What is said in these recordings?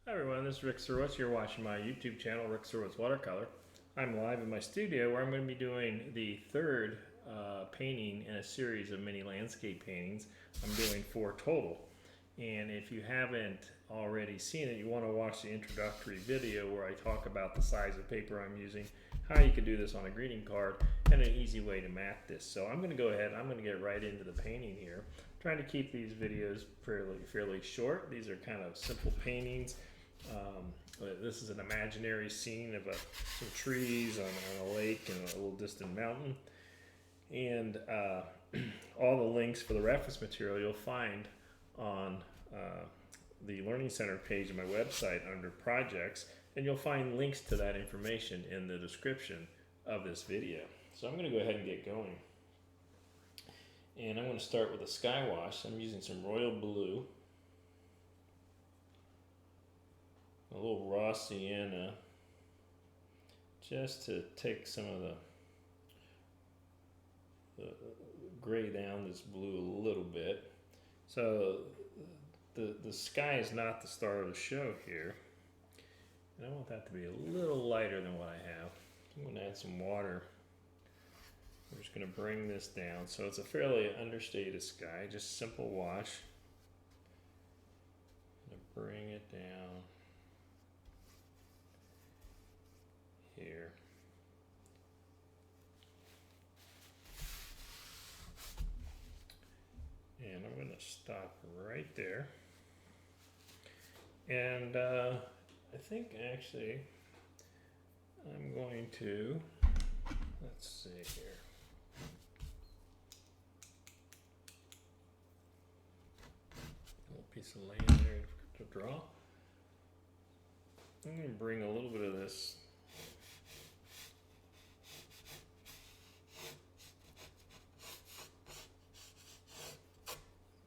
Hi everyone, this is Rick Surowicz. You're watching my YouTube channel, Rick Surowicz Watercolor. I'm live in my studio where I'm going to be doing the third painting in a series of mini landscape paintings. I'm doing 4 total. And if you haven't already seen it, you want to watch the introductory video where I talk about the size of paper I'm using, how you can do this on a greeting card, and an easy way to map this. So I'm going to go ahead and I'm going to get right into the painting here. I'm trying to keep these videos fairly short. These are kind of simple paintings. This is an imaginary scene of some trees on a lake and a little distant mountain. And all the links for the reference material you'll find on the Learning Center page of my website under projects, and you'll find links to that information in the description of this video. So I'm going to go ahead and get going. And I'm going to start with a sky wash. I'm using some royal blue, a little raw sienna, just to take some of the gray down this blue a little bit. So the sky is not the star of the show here, and I want that to be a little lighter than what I have. I'm going to add some water. We're just going to bring this down so it's a fairly understated sky, just simple wash. I'm going to bring it down here. And I'm going to stop right there. And I think actually I'm going to, let's see here. A little piece of land there to draw. I'm going to bring a little bit of this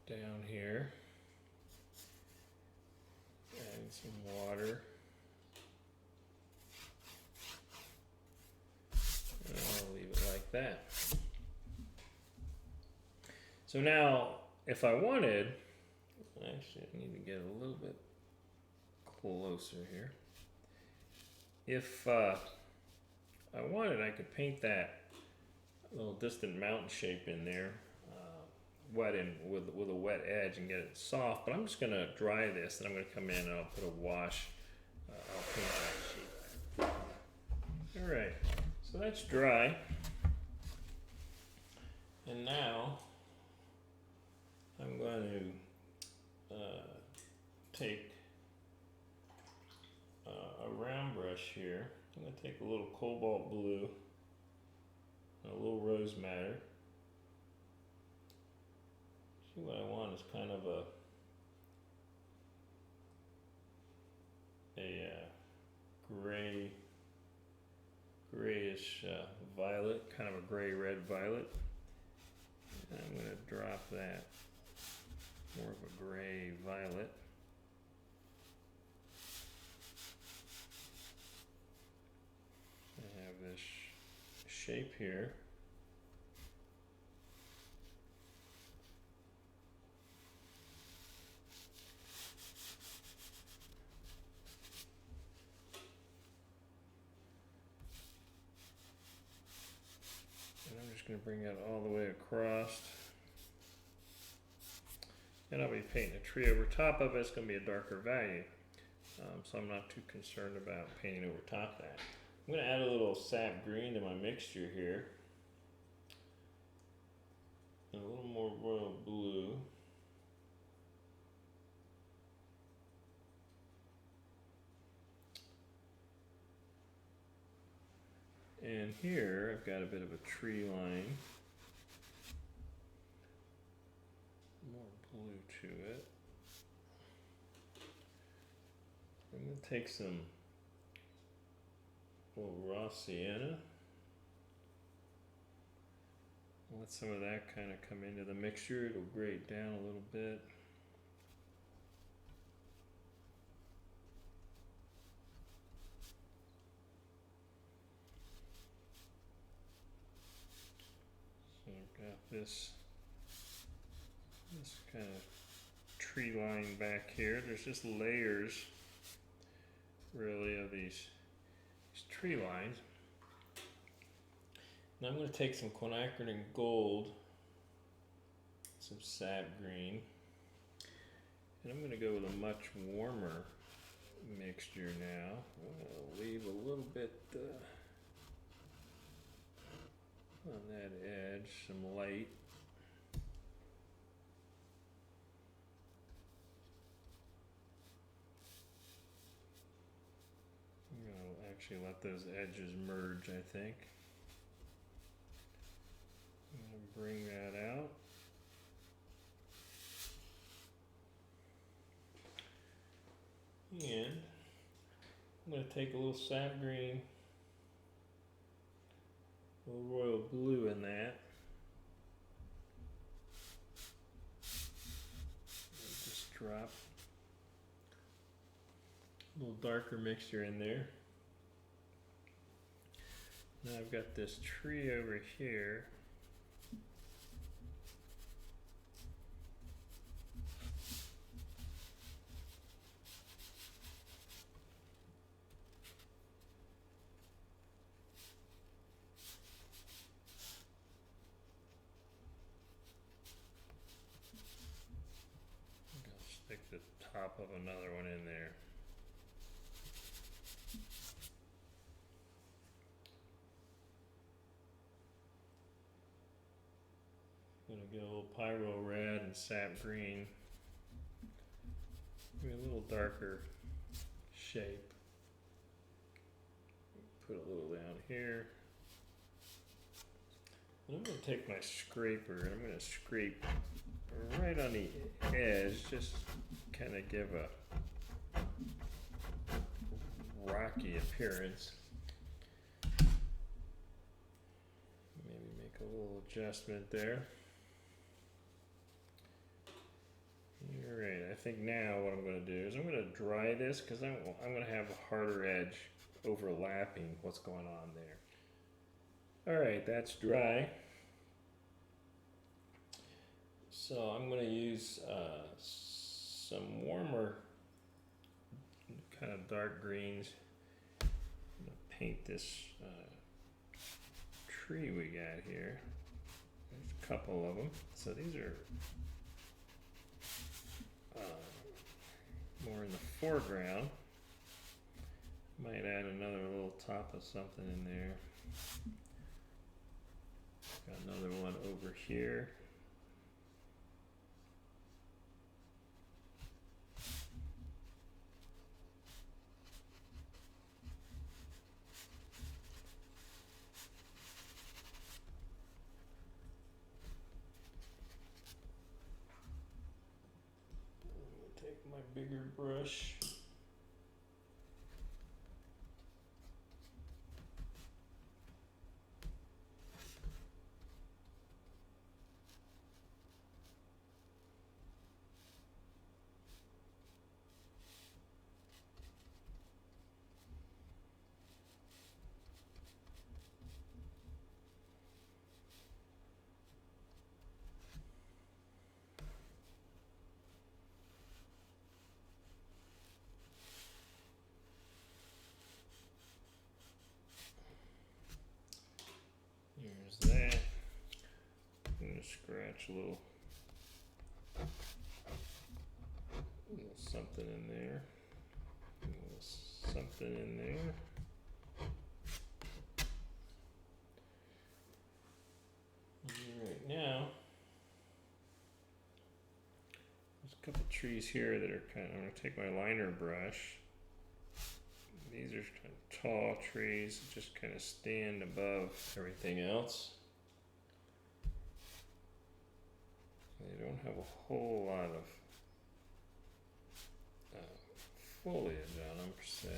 down here, add some water, and I'll leave it like that. So now, if I wanted, actually I need to get a little bit closer here. If I wanted, I could paint that little distant mountain shape in there, wet in with a wet edge and get it soft. But I'm just going to dry this, and I'm going to come in and I'll put a wash. I'll paint that sheet. All right, so that's dry. And now I'm going to take a round brush here. I'm going to take a little cobalt blue and a little rose madder. See, what I want is kind of a grayish violet, kind of a gray-red violet. And I'm going to drop that more of a gray violet. I have this shape here. And I'm just going to bring that all the way across. And I'll be painting a tree over top of it. It's going to be a darker value. So I'm not too concerned about painting over top of that. I'm going to add a little sap green to my mixture here. And a little more royal blue. And here I've got a bit of a tree line. More blue to it. I'm going to take some little raw sienna. Let some of that kind of come into the mixture. It'll grade down a little bit. So I've got this kind of tree line back here. There's just layers really, of these tree lines. Now I'm going to take some quinacridone gold, some sap green, and I'm going to go with a much warmer mixture now. I'll leave a little bit on that edge, some light. I'll actually let those edges merge, I think. I'm going to bring that out. And I'm going to take a little sap green, a little royal blue in that. Just drop a little darker mixture in there. Now I've got this tree over here. Stick the top of another one in there. Gonna get a little pyro red and sap green. Maybe a little darker shape. Put a little down here. And I'm gonna take my scraper and I'm gonna scrape right on the edge, just kind of give a rocky appearance. Maybe make a little adjustment there. Alright, I think now what I'm going to do is I'm going to dry this because I'm going to have a harder edge overlapping what's going on there. Alright, that's dry. So I'm going to use some warmer kind of dark greens. I'm going to paint this tree we got here. There's a couple of them. So these are more in the foreground. Might add another little top of something in there. Got another one over here. My bigger brush. There's that. I'm going to scratch a little something in there. A little something in there. Alright, now there's a couple trees here that are I'm going to take my liner brush. These are kind of tall trees that just kind of stand above everything else. They don't have a whole lot of foliage on them per se.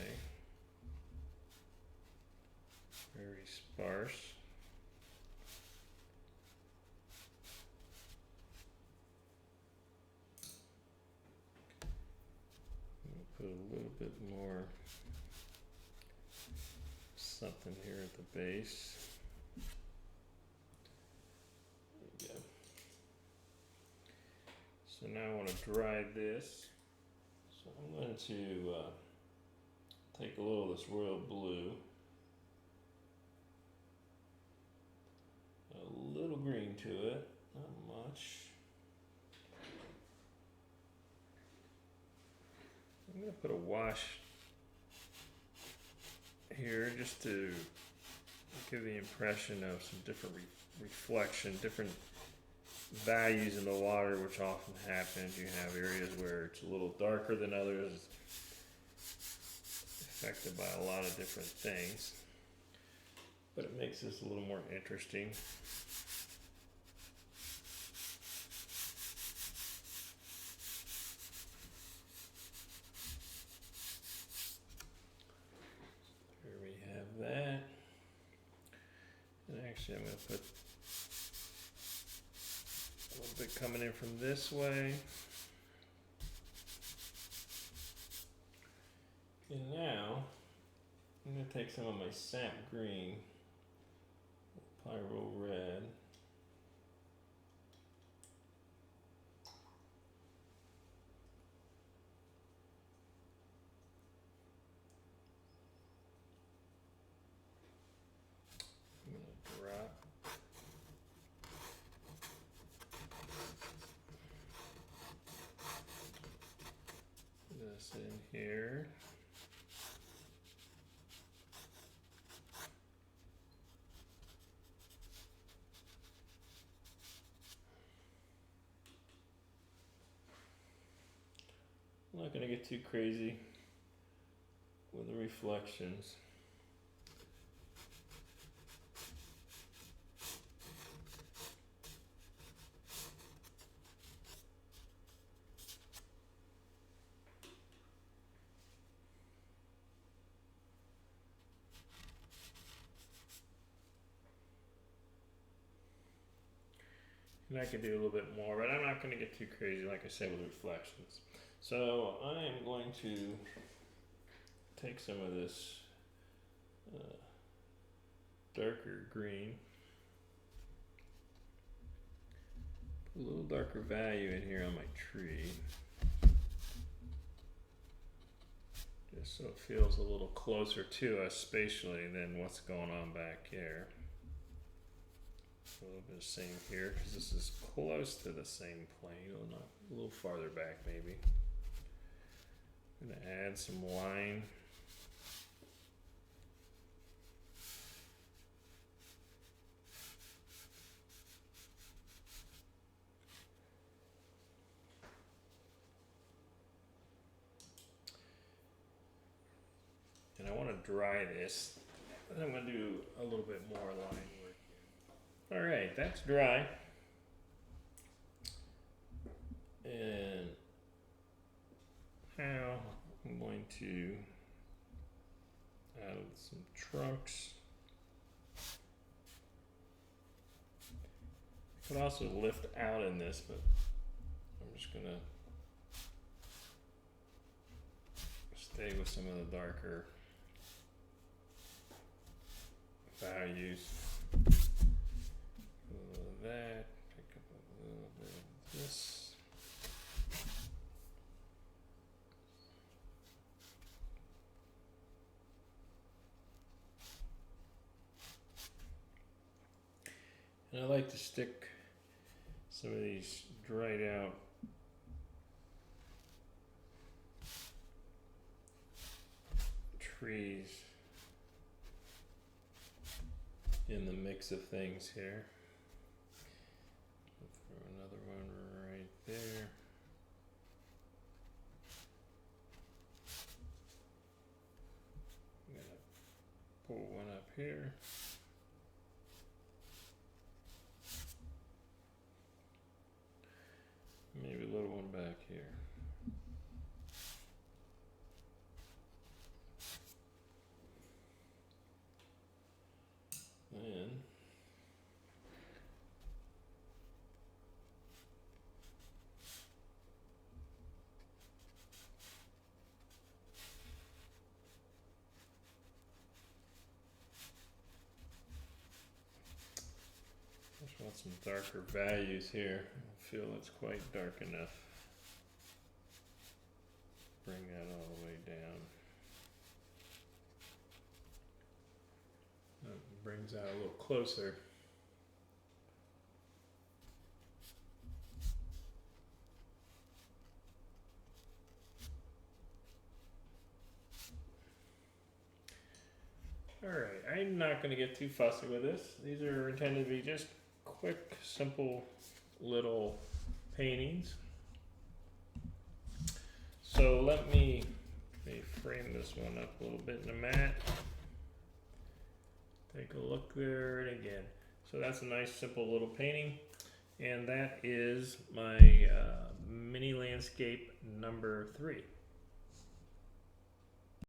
Very sparse. Put a little bit more something here at the base. There you go. So now I want to dry this. So I'm going to take a little of this royal blue, a little green to it, not much. I'm going to put a wash here just to give the impression of some different reflection, different values in the water, which often happens. You have areas where it's a little darker than others, affected by a lot of different things, but it makes this a little more interesting. Here we have that. And actually I'm going to put a little bit coming in from this way. And now I'm going to take some of my sap green, pyro red, I'm going to drop this in here. I'm not going to get too crazy with the reflections. And I could do a little bit more, but I'm not going to get too crazy, like I said, with reflections. So I am going to take some of this darker green, put a little darker value in here on my tree, just so it feels a little closer to us spatially than what's going on back here. A little bit of same here, because this is close to the same plane, or not a little farther back maybe. I'm going to add some line. And I want to dry this, and I'm going to do a little bit more line work here. Alright, that's dry. And now I'm going to add some trunks. I could also lift out in this, but I'm just going to stay with some of the darker values. A little of that, pick up a little bit of this. And I like to stick some of these dried out trees in the mix of things here. I'll throw another one right there. I'm gonna pull one up here. Maybe a little one back here. Then just want some darker values here. I feel it's quite dark enough. Bring that all the way down. brings out a little closer. Alright, I'm not going to get too fussy with this. These are intended to be just quick, simple little paintings. So let me frame this one up a little bit in the mat. Take a look there, and again. So that's a nice, simple little painting. And that is my mini landscape number 3.